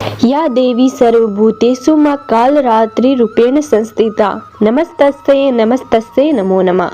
या देवी सर्वभूतेषु मां कालरात्रि रूपेण संस्थिता नमस्तस्यै नमस्तस्यै नमो नमः।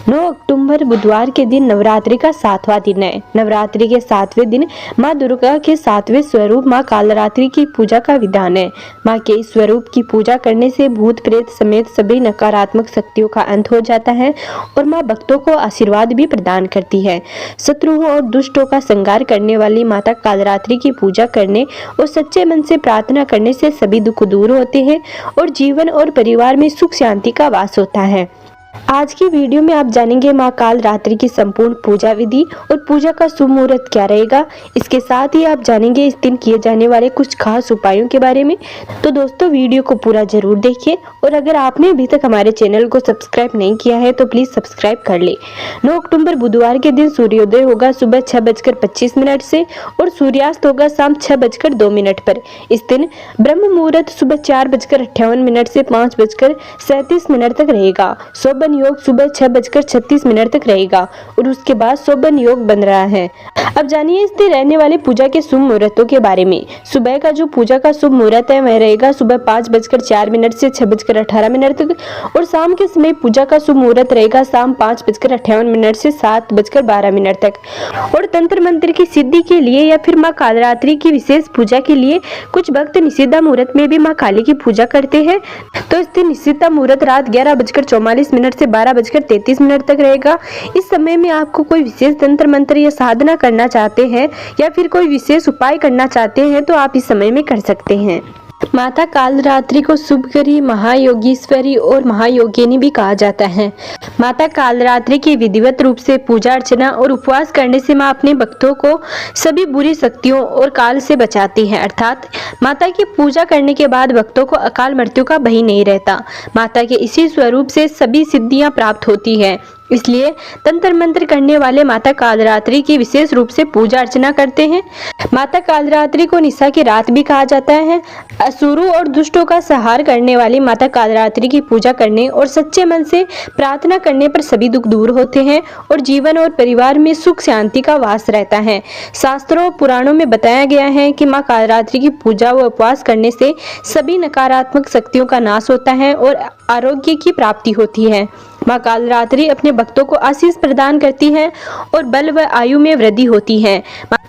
9 अक्टूबर बुधवार के दिन नवरात्रि का 7वां दिन है। नवरात्रि के 7वें दिन माँ दुर्गा के 7वें स्वरूप माँ कालरात्रि की पूजा का विधान है। माँ के इस स्वरूप की पूजा करने से भूत प्रेत समेत सभी नकारात्मक शक्तियों का अंत हो जाता है और माँ भक्तों को आशीर्वाद भी प्रदान करती है। शत्रुओं और दुष्टों का संहार करने वाली माता कालरात्रि की पूजा करने और सच्चे मन से प्रार्थना करने से सभी दुख दूर होते हैं और जीवन और परिवार में सुख शांति का वास होता है। आज की वीडियो में आप जानेंगे माँ कालरात्रि की संपूर्ण पूजा विधि और पूजा का शुभ मुहूर्त क्या रहेगा। इसके साथ ही आप जानेंगे इस दिन किए जाने वाले कुछ खास उपायों के बारे में। तो दोस्तों वीडियो को पूरा जरूर देखिए और अगर आपने अभी तक हमारे चैनल को सब्सक्राइब नहीं किया है तो प्लीज सब्सक्राइब कर ले। 9 अक्टूबर बुधवार के दिन सूर्योदय होगा सुबह 6:25 से और सूर्यास्त होगा शाम 6:02 पर। इस दिन ब्रह्म मुहूर्त सुबह 4:58 से 5:37 तक रहेगा। शोभन योग सुबह 6:36 तक रहेगा और उसके बाद शोभन योग बन रहा है। अब जानिए इस दिन रहने वाले पूजा के शुभ मुहूर्तों के बारे में। सुबह का जो पूजा का शुभ मुहूर्त है वह रहेगा सुबह 5:04 से 6:18 तक और शाम के समय पूजा का शुभ मुहूर्त रहेगा शाम 5:58 से 7:12 तक। और तंत्र मंत्र की सिद्धि के लिए या फिर माँ कालरात्रि की विशेष पूजा के लिए कुछ भक्त निषिद्धा मुहूर्त में भी माँ काली की पूजा करते हैं। तो इस दिन निषिद्धा मुहूर्त रात 11:44 से 12:33 तक रहेगा। इस समय में आपको कोई विशेष तंत्र मंत्र या साधना करना चाहते हैं या फिर कोई विशेष उपाय करना चाहते हैं तो आप इस समय में कर सकते हैं। माता कालरात्रि को शुभकरी, महायोगीश्वरी और महायोगिनी भी कहा जाता है। माता कालरात्रि की विधिवत रूप से पूजा अर्चना और उपवास करने से माँ अपने भक्तों को सभी बुरी शक्तियों और काल से बचाती है। अर्थात माता की पूजा करने के बाद भक्तों को अकाल मृत्यु का भय नहीं रहता। माता के इसी स्वरूप से सभी सिद्धियां प्राप्त होती है। इसलिए तंत्र मंत्र करने वाले माता कालरात्रि की विशेष रूप से पूजा अर्चना करते हैं। माता कालरात्रि को निशा की रात भी कहा जाता है। असुरों और दुष्टों का संहार करने वाली माता कालरात्रि की पूजा करने और सच्चे मन से प्रार्थना करने पर सभी दुख दूर होते हैं और जीवन और परिवार में सुख शांति का वास रहता है। शास्त्रों और पुराणों में बताया गया है कि माँ कालरात्रि की पूजा व उपवास करने से सभी नकारात्मक शक्तियों का नाश होता है और आरोग्य की प्राप्ति होती है। माँ कालरात्रि अपने भक्तों को आशीष प्रदान करती है और बल व आयु में वृद्धि होती है।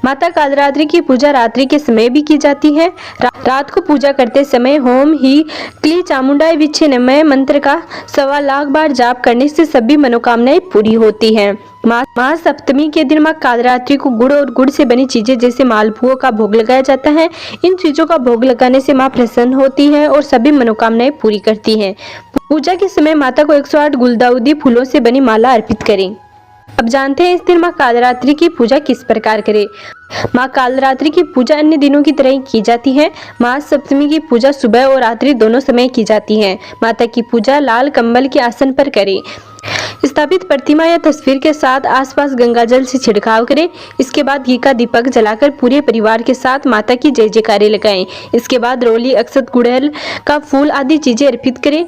माता कालरात्रि की पूजा रात्रि के समय भी की जाती है। रात को पूजा करते समय होम ही क्ली चामुंडाय विच्छे नमः मंत्र का 1.25 लाख बार जाप करने से सभी मनोकामनाएं पूरी होती हैं। महासप्तमी के दिन माँ कालरात्रि को गुड़ और गुड़ से बनी चीजें जैसे मालपुओं का भोग लगाया जाता है। इन चीजों का भोग लगाने से माँ प्रसन्न होती है और सभी मनोकामनाएं पूरी करती है। पूजा के समय माता को 108 गुलदाउदी फूलों से बनी माला अर्पित करें। अब जानते हैं इस दिन माँ कालरात्रि की पूजा किस प्रकार करें। माँ कालरात्रि की पूजा अन्य दिनों की तरह ही की जाती है। महासप्तमी की पूजा सुबह और रात्रि दोनों समय की जाती है। माता की पूजा लाल कंबल के आसन पर करें। स्थापित प्रतिमा या तस्वीर के साथ आसपास गंगा जल से छिड़काव करें। इसके बाद घी का दीपक जलाकर पूरे परिवार के साथ माता की जय जयकारे लगाएं। इसके बाद रोली, अक्षत, गुड़हल का फूल आदि चीजें अर्पित करें।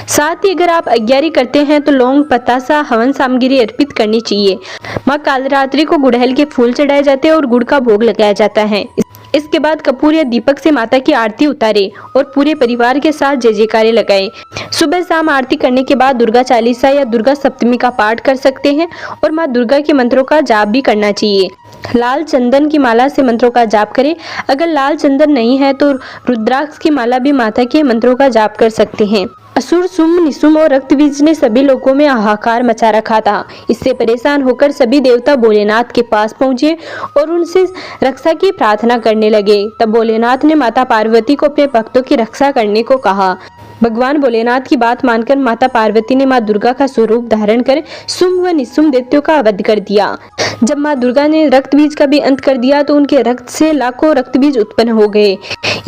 साथ ही अगर आप अग्यारी करते हैं तो लौंग, पतासा, हवन सामग्री अर्पित करनी चाहिए। माँ कालरात्रि को गुड़हल के फूल चढ़ाए जाते हैं और गुड़ का भोग लगाया जाता है। इसके बाद कपूर या दीपक से माता की आरती उतारे और पूरे परिवार के साथ जय जयकारे लगाएं। सुबह शाम आरती करने के बाद दुर्गा चालीसा या दुर्गा सप्तमी का पाठ कर सकते हैं और माँ दुर्गा के मंत्रों का जाप भी करना चाहिए। लाल चंदन की माला से मंत्रों का जाप करें। अगर लाल चंदन नहीं है तो रुद्राक्ष की माला भी माता के मंत्रों का जाप कर सकते हैं। असुर, शुंभ, निशुंभ और रक्तबीज ने सभी लोगों में हाहाकार मचा रखा था। इससे परेशान होकर सभी देवता भोलेनाथ के पास पहुंचे और उनसे रक्षा की प्रार्थना करने लगे। तब भोलेनाथ ने माता पार्वती को अपने भक्तों की रक्षा करने को कहा। भगवान भोलेनाथ की बात मानकर माता पार्वती ने माँ दुर्गा का स्वरूप धारण कर शुंभ व निशुंभ दैत्यों का वध कर दिया। जब माँ दुर्गा ने रक्त बीज का भी अंत कर दिया तो उनके रक्त से लाखों रक्त बीज उत्पन्न हो गए।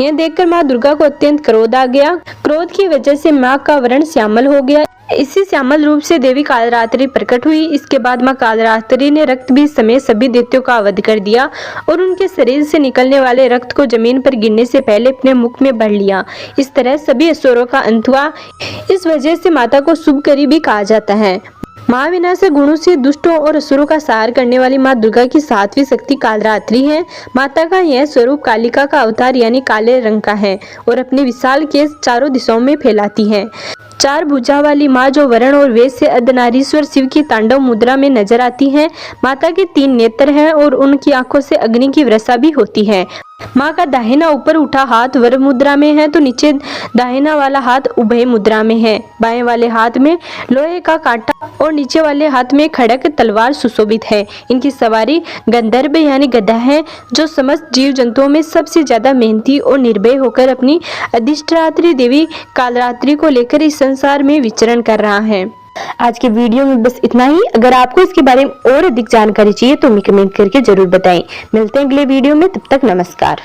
यह देखकर माँ दुर्गा को अत्यंत क्रोध आ गया। क्रोध की वजह से माँ का वर्ण श्यामल हो गया। इसी श्यामल रूप से देवी कालरात्रि प्रकट हुई। इसके बाद माँ कालरात्रि ने रक्त बीज समेत सभी दैत्यों का वध कर दिया और उनके शरीर से निकलने वाले रक्त को जमीन पर गिरने से पहले अपने मुख में भर लिया। इस तरह सभी असुरों का अंत हुआ। इस वजह से माता को शुभकरी भी कहा जाता है। महाविनाशक गुणों से दुष्टों और असुरों का संहार करने वाली माँ दुर्गा की 7वीं शक्ति कालरात्रि है। माता का यह स्वरूप कालिका का अवतार यानी काले रंग का है और अपने विशाल केस चारों दिशाओं में फैलाती है। 4 भुजा वाली माँ जो वरण और वेद से अर्धनारीश्वर शिव की तांडव मुद्रा में नजर आती है। माता के 3 नेत्र हैं और उनकी आंखों से अग्नि की वर्षा भी होती है। माँ का दाहिना ऊपर उठा हाथ वर मुद्रा में है तो नीचे दाहिना वाला हाथ उभय मुद्रा में है। बाएं वाले हाथ में लोहे का कांटा और नीचे वाले हाथ में खड़क तलवार सुशोभित है। इनकी सवारी गंधर्व यानी गधा है जो समस्त जीव जंतुओं में सबसे ज्यादा मेहनती और निर्भय होकर अपनी अधिष्ठात्री देवी कालरात्रि को लेकर इस संसार में विचरण कर रहा है। आज के वीडियो में बस इतना ही। अगर आपको इसके बारे में और अधिक जानकारी चाहिए तो हमें कमेंट करके जरूर बताएं। मिलते हैं अगले वीडियो में, तब तक नमस्कार।